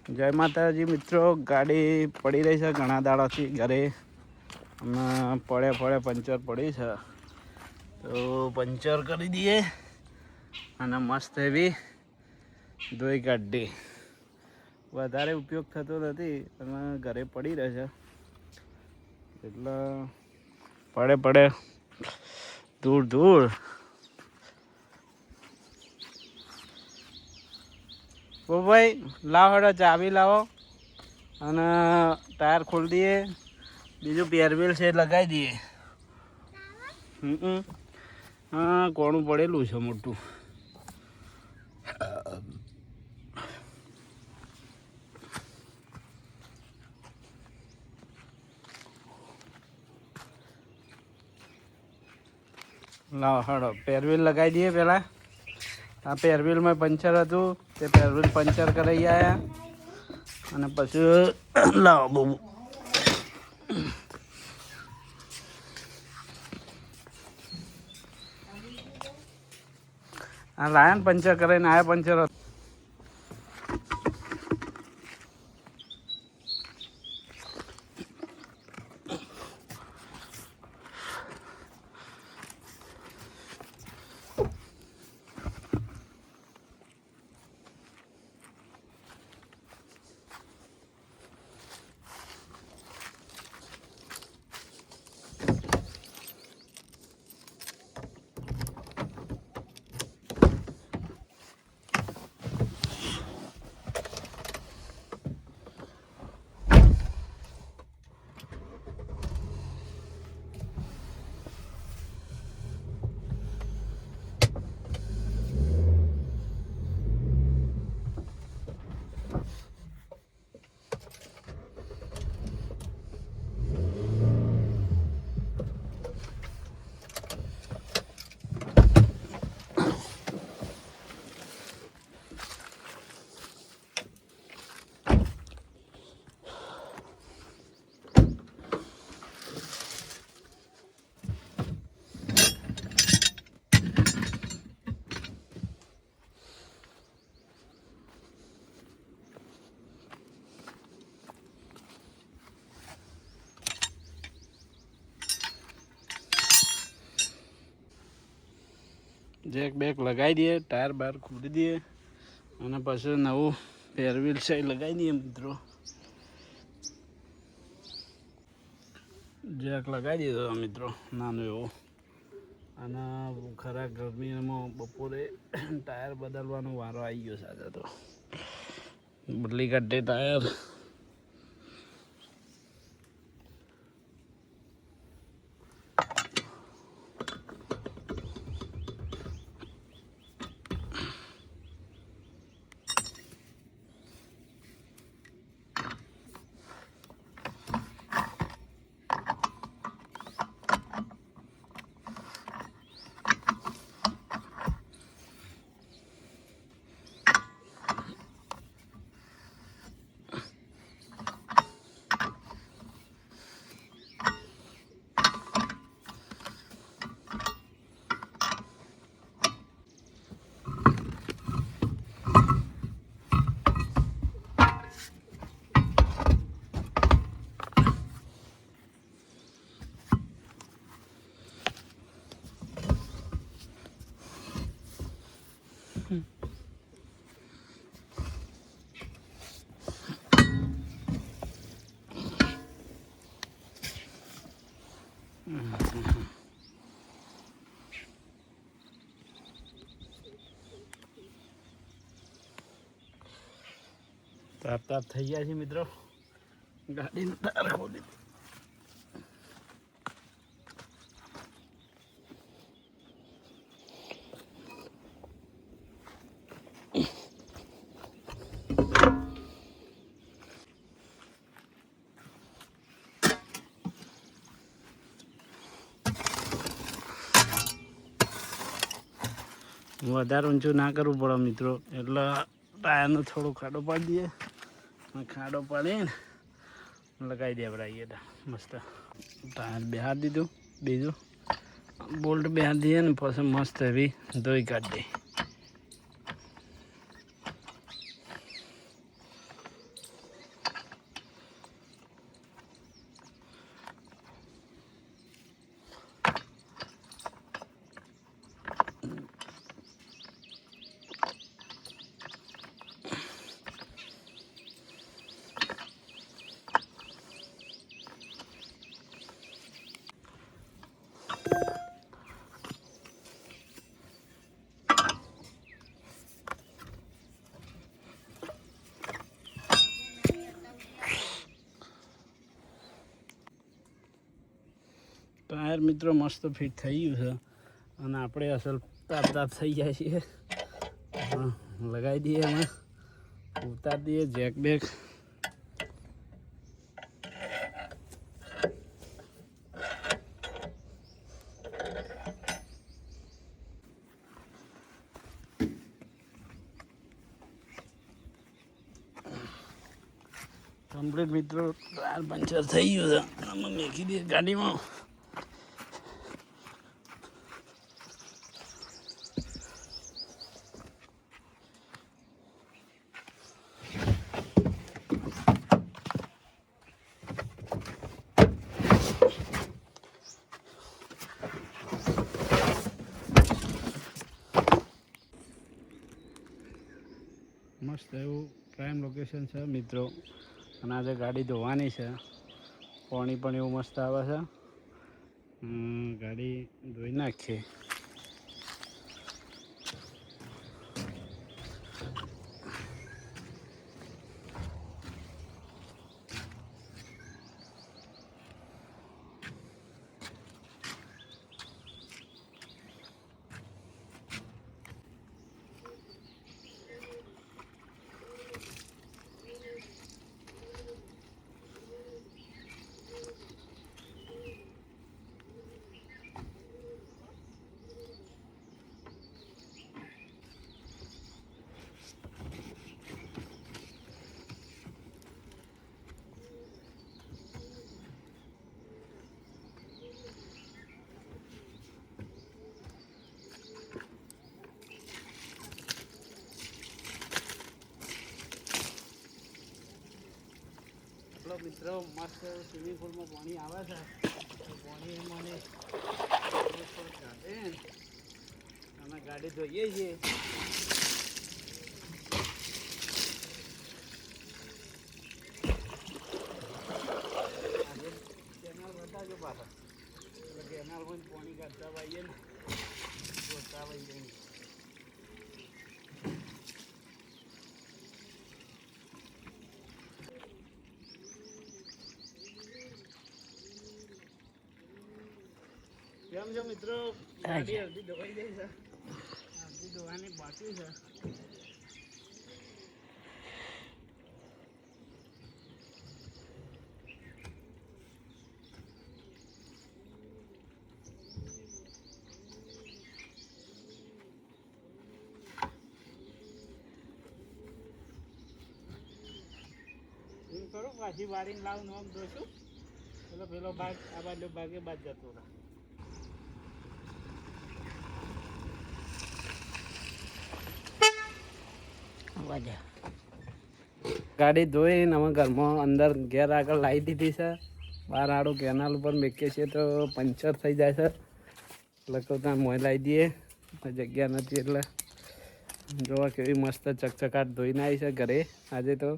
જય માતાજી મિત્રો, ગાડી પડી રહી છે ઘણા દાડાથી ઘરે. હમણાં પડે પંચર પડી છે, તો પંચર કરી દઈએ અને મસ્ત એવી ધોઈ કાઢી. વધારે ઉપયોગ થતો નથી અને ઘરે પડી રહે છે, એટલે પડે દૂર. ઓ ભાઈ લાવો હેડો, ચાવી લાવો અને ટાયર ખોલી દઈએ, બીજું પેરવેલ છે લગાવી દઈએ. હા, કોણું પડેલું છે મોટું. લાવો હેડો પેરવેલ લગાવી દઈએ. પહેલાં આ પેરવેલમાં પંચર હતું, તે પેરવેલ પંચર કરાવી આવ્યા અને પછી લાવો બહુ આ લાયન પંચર કરાવીને આયા પંચર હતું. જેક બેક લગાવી દઈએ, ટાયર બાર ખોલી દઈએ અને પછી નવું પેરવેલ છે લગાવી દઈએ મિત્રો. જેક લગાવી દીધો મિત્રો નાનો એવો. અને ખરા ગરમીમાં બપોરે ટાયર બદલવાનો વારો આવી ગયો સાથે, તો બદલી કાઢે ટાયર. તાપ થઈ ગયા છે મિત્રો. ગાડીનું ટાયર ખોલી દે. વધારે ઊંચું ના કરવું પડે મિત્રો, એટલે ટાયરનો થોડો ખાડો પાડી દઈએ. ખાડો પાડીને લગાવી દે આપણે મસ્ત. ટાયર બેહાર દીધું, બીજું બોલ્ટ બેહાર દઈએ ને પછી મસ્ત એવી ધોઈ કાઢી દઈએ. ટાયર મિત્રો મસ્ત ફિટ થઈ ગયું છે અને આપણે અસલ તાપ થઈ જાય છીએ. લગાવી દઈએ એમાં, ઉતારી દઈએ જેક બેક. કમ્પ્લીટ મિત્રો ટાયર પંચર થઈ ગયું છે. આમાં મેકી દઈએ ગાડીમાં. મસ્ત એવું પ્રાઇમ લોકેશન છે મિત્રો. અને આજે ગાડી ધોવાની છે. પાણી પણ એવું મસ્ત આવે છે. ગાડી ધોઈ નાખીએ. મિત્રો મસ્ત સ્વિમિંગ પુલમાં પાણી આવે છે. પાણી મને અમે ગાડી ધોઈએ છીએ. કેનાલ બતાવજો પાછા, એટલે કેનાલ પણ પાણી કાઢતા આવીએ ને ધોતા આવી જઈએ. કેમ છો મિત્રો? ગાડી અડધી ધોવાઈ ગઈ છે, અડધી ધોવાની બાકી છે. એમ કરો પાછી વાળીને લાવું આમ દોશું, પેલો પેલો ભાગ આ બાજુ ભાગે બાદ જતો રહે. ગાડી ધોઈને અમે ઘરમાં અંદર ઘેર આગળ લાવી દીધી છે. બહાર આડું કેનાલ ઉપર મેકીએ છીએ તો પંચર થઈ જાય છે, એટલે કહું ત્યાં મોય લાવી દઈએ. જગ્યા નથી એટલે જોવા કેવી મસ્ત ચકચકાટ ધોઈને આવી છે ઘરે આજે તો.